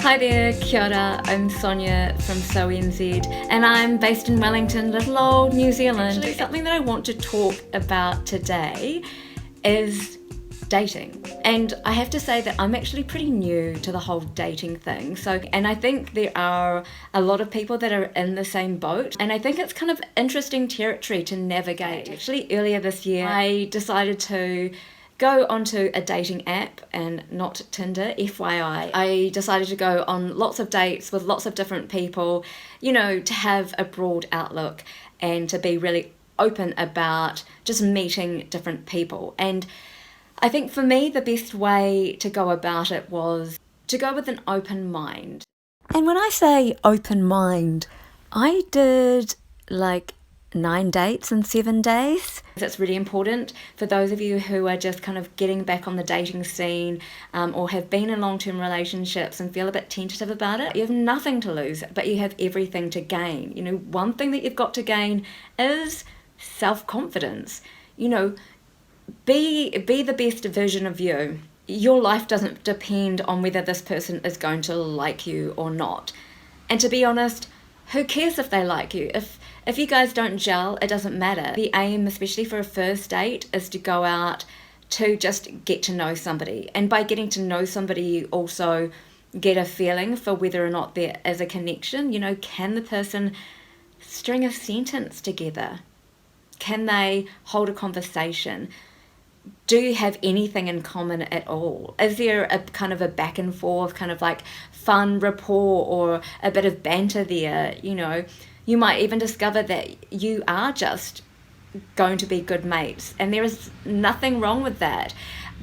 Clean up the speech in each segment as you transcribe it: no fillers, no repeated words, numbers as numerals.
Hi there, kia ora, I'm Sonia from SoNZ and I'm based in Wellington, little old New Zealand. Actually, something that I want to talk about today is dating. And I have to say that I'm actually pretty new to the whole dating thing. And I think there are a lot of people that are in the same boat. And I think it's kind of interesting territory to navigate. Actually, earlier this year, I decided to go onto a dating app, and not Tinder, FYI. I decided to go on lots of dates with lots of different people, to have a broad outlook and to be really open about just meeting different people. And I think for me, the best way to go about it was to go with an open mind. And when I say open mind, I did 9 dates in 7 days. It's really important for those of you who are just kind of getting back on the dating scene or have been in long-term relationships and feel a bit tentative about it. You have nothing to lose, but you have everything to gain. One thing that you've got to gain is self-confidence. Be the best version of you. Your life doesn't depend on whether this person is going to like you or not. And to be honest, who cares if they like you? If you guys don't gel, it doesn't matter. The aim, especially for a first date, is to go out to just get to know somebody. And by getting to know somebody, you also get a feeling for whether or not there is a connection. Can the person string a sentence together? Can they hold a conversation? Do you have anything in common at all? Is there a kind of a back and forth, kind of like fun rapport or a bit of banter there? You might even discover that you are just going to be good mates, and there is nothing wrong with that.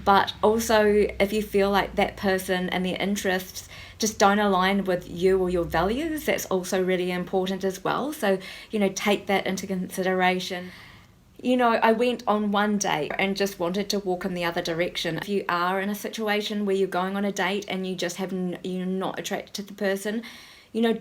But also, if you feel like that person and their interests just don't align with you or your values, that's also really important as well. So, take that into consideration. I went on one date and just wanted to walk in the other direction. If you are in a situation where you're going on a date and you just you're not attracted to the person,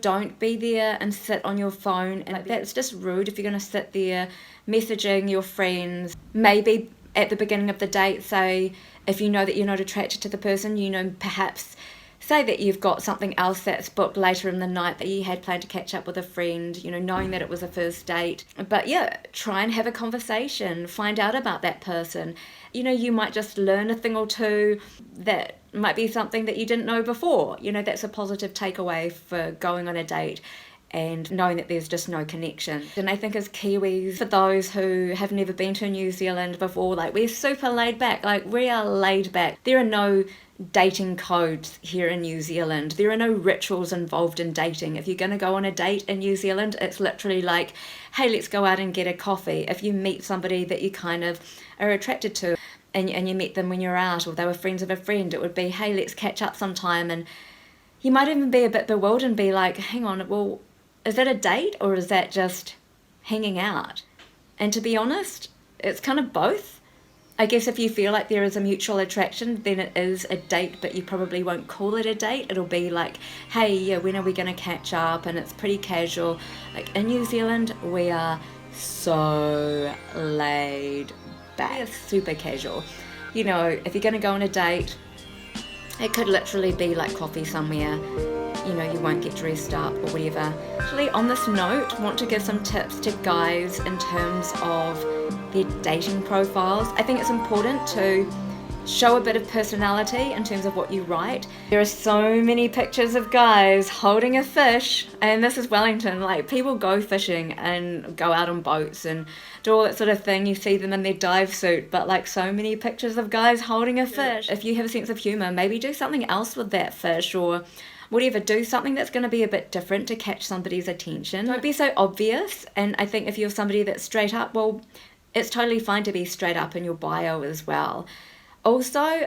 don't be there and sit on your phone. And that's just rude if you're going to sit there messaging your friends. Maybe at the beginning of the date, say, if you know that you're not attracted to the person, perhaps say that you've got something else that's booked later in the night, that you had planned to catch up with a friend, knowing that it was a first date. But yeah, try and have a conversation, find out about that person. You might just learn a thing or two that might be something that you didn't know before. That's a positive takeaway for going on a date and knowing that there's just no connection. And I think as Kiwis, for those who have never been to New Zealand before, we're super laid back. We are laid back. There are no dating codes here in New Zealand. There are no rituals involved in dating. If you're going to go on a date in New Zealand, it's literally like, hey, let's go out and get a coffee. If you meet somebody that you kind of are attracted to and you met them when you're out, or they were friends of a friend, it would be, hey, let's catch up sometime. And you might even be a bit bewildered and be like, hang on, well, is that a date or is that just hanging out? And to be honest, it's kind of both. I guess if you feel like there is a mutual attraction, then it is a date, but you probably won't call it a date. It'll be like, hey, yeah, when are we going to catch up? And it's pretty casual. In New Zealand, we are so laid back. It's super casual. If you're going to go on a date, it could literally be like coffee somewhere. You won't get dressed up or whatever. Actually, on this note, I want to give some tips to guys in terms of their dating profiles. I think it's important to show a bit of personality in terms of what you write. There are so many pictures of guys holding a fish, and this is Wellington. People go fishing and go out on boats and do all that sort of thing. You see them in their dive suit, but so many pictures of guys holding a fish. If you have a sense of humor, maybe do something else with that fish, or whatever, do something that's going to be a bit different to catch somebody's attention. Don't be so obvious. And I think if you're somebody that's straight up, well, it's totally fine to be straight up in your bio as well. Also,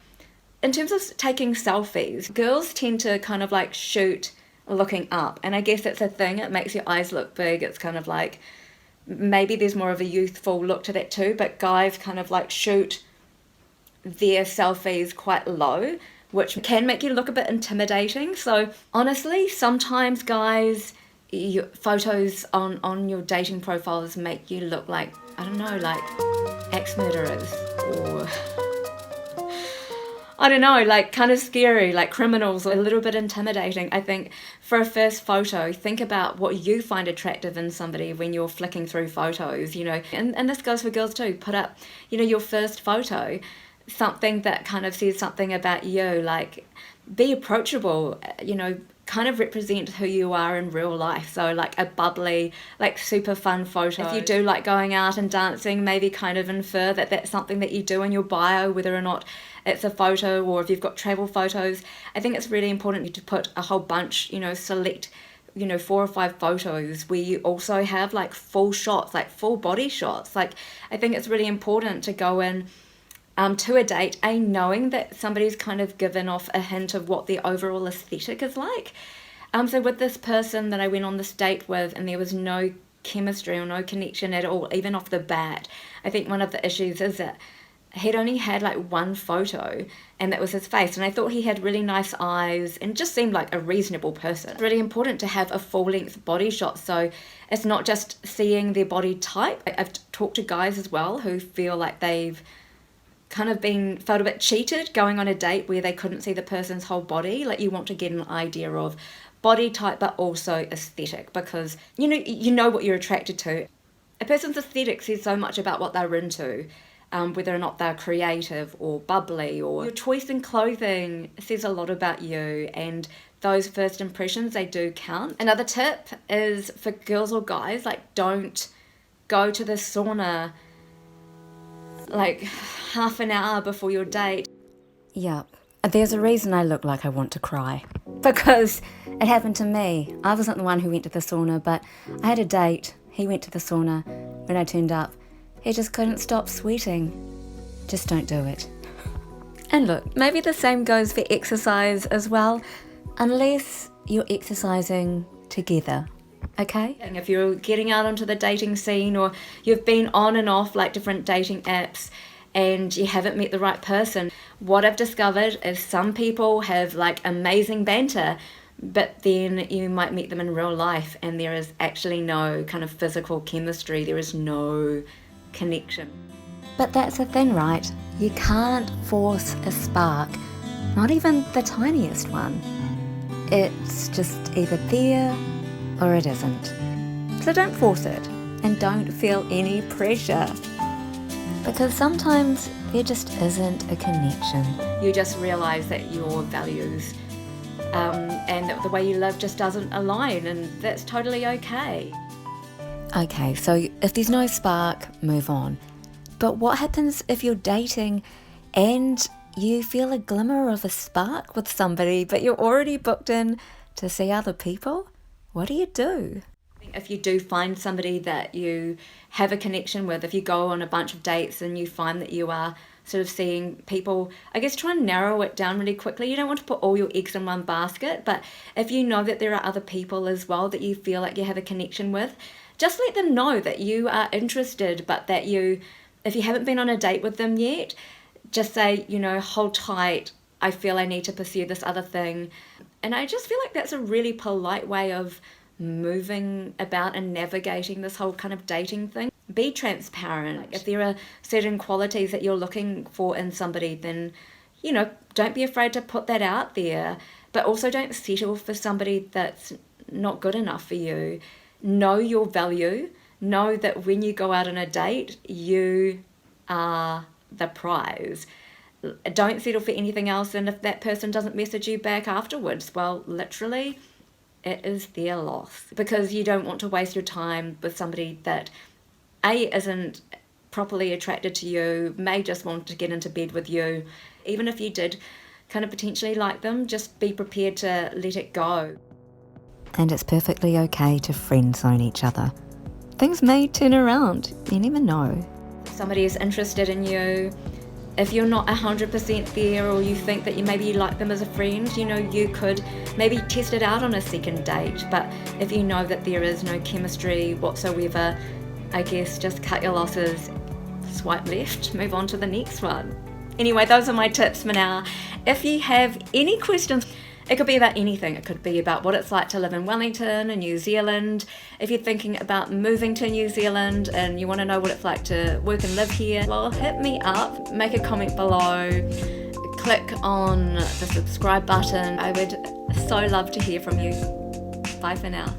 in terms of taking selfies, girls tend to kind of shoot looking up. And I guess it's a thing. It makes your eyes look big. It's kind of maybe there's more of a youthful look to that too, but guys kind of shoot their selfies quite low, which can make you look a bit intimidating. So honestly, sometimes guys, your photos on your dating profiles make you look like, I don't know, like axe murderers, or I don't know, like kind of scary, like criminals, or a little bit intimidating. I think for a first photo, think about what you find attractive in somebody when you're flicking through photos, and this goes for girls too. Put up, your first photo, something that kind of says something about you, like be approachable, kind of represent who you are in real life. So like a bubbly, like super fun photo. If you do like going out and dancing, maybe kind of infer that that's something that you do in your bio, whether or not it's a photo, or if you've got travel photos. I think it's really important to put a whole bunch, select 4 or 5 photos where you also have like full shots, like full body shots. Like I think it's really important to go in to a date, knowing that somebody's kind of given off a hint of what their overall aesthetic is like. So with this person that I went on this date with, and there was no chemistry or no connection at all, even off the bat, I think one of the issues is that he'd only had like one photo, and that was his face, and I thought he had really nice eyes and just seemed like a reasonable person. It's really important to have a full-length body shot, so it's not just seeing their body type. I've talked to guys as well who feel like they've kind of felt a bit cheated going on a date where they couldn't see the person's whole body. Like you want to get an idea of body type, but also aesthetic, because you know what you're attracted to. A person's aesthetic says so much about what they're into, whether or not they're creative or bubbly, or your choice in clothing says a lot about you, and those first impressions, they do count. Another tip is for girls or guys, like don't go to the sauna like half an hour before your date. Yep. There's a reason I look like I want to cry. Because it happened to me. I wasn't the one who went to the sauna, but I had a date. He went to the sauna. When I turned up, he just couldn't stop sweating. Just don't do it. And look, maybe the same goes for exercise as well, unless you're exercising together. Okay? And if you're getting out onto the dating scene, or you've been on and off like different dating apps and you haven't met the right person, what I've discovered is some people have like amazing banter, but then you might meet them in real life and there is actually no kind of physical chemistry, there is no connection. But that's the thing, right? You can't force a spark, not even the tiniest one. It's just either there or it isn't. So don't force it, and don't feel any pressure, because sometimes there just isn't a connection. You just realise that your values and that the way you live just doesn't align, and that's totally okay. Okay, so if there's no spark, move on. But what happens if you're dating and you feel a glimmer of a spark with somebody, but you're already booked in to see other people? What do you do? If you do find somebody that you have a connection with, if you go on a bunch of dates and you find that you are sort of seeing people, I guess try and narrow it down really quickly. You don't want to put all your eggs in one basket, but if you know that there are other people as well that you feel like you have a connection with, just let them know that you are interested, but that if you haven't been on a date with them yet, just say, hold tight, I feel I need to pursue this other thing. And I just feel like that's a really polite way of moving about and navigating this whole kind of dating thing. Be transparent. Like if there are certain qualities that you're looking for in somebody, then, don't be afraid to put that out there. But also don't settle for somebody that's not good enough for you. Know your value. Know that when you go out on a date, you are the prize. Don't settle for anything else, and if that person doesn't message you back afterwards, well, literally, it is their loss, because you don't want to waste your time with somebody that isn't properly attracted to you, may just want to get into bed with you. Even if you did kind of potentially like them, just be prepared to let it go. And it's perfectly okay to friend zone each other. Things may turn around, you never know. Somebody is interested in you. If you're not 100% there, or you think that maybe you like them as a friend, you could maybe test it out on a second date. But if you know that there is no chemistry whatsoever, I guess just cut your losses, swipe left, move on to the next one. Anyway, those are my tips for now. If you have any questions, it could be about anything. It could be about what it's like to live in Wellington and New Zealand. If you're thinking about moving to New Zealand and you want to know what it's like to work and live here, well, hit me up, make a comment below, click on the subscribe button. I would so love to hear from you. Bye for now.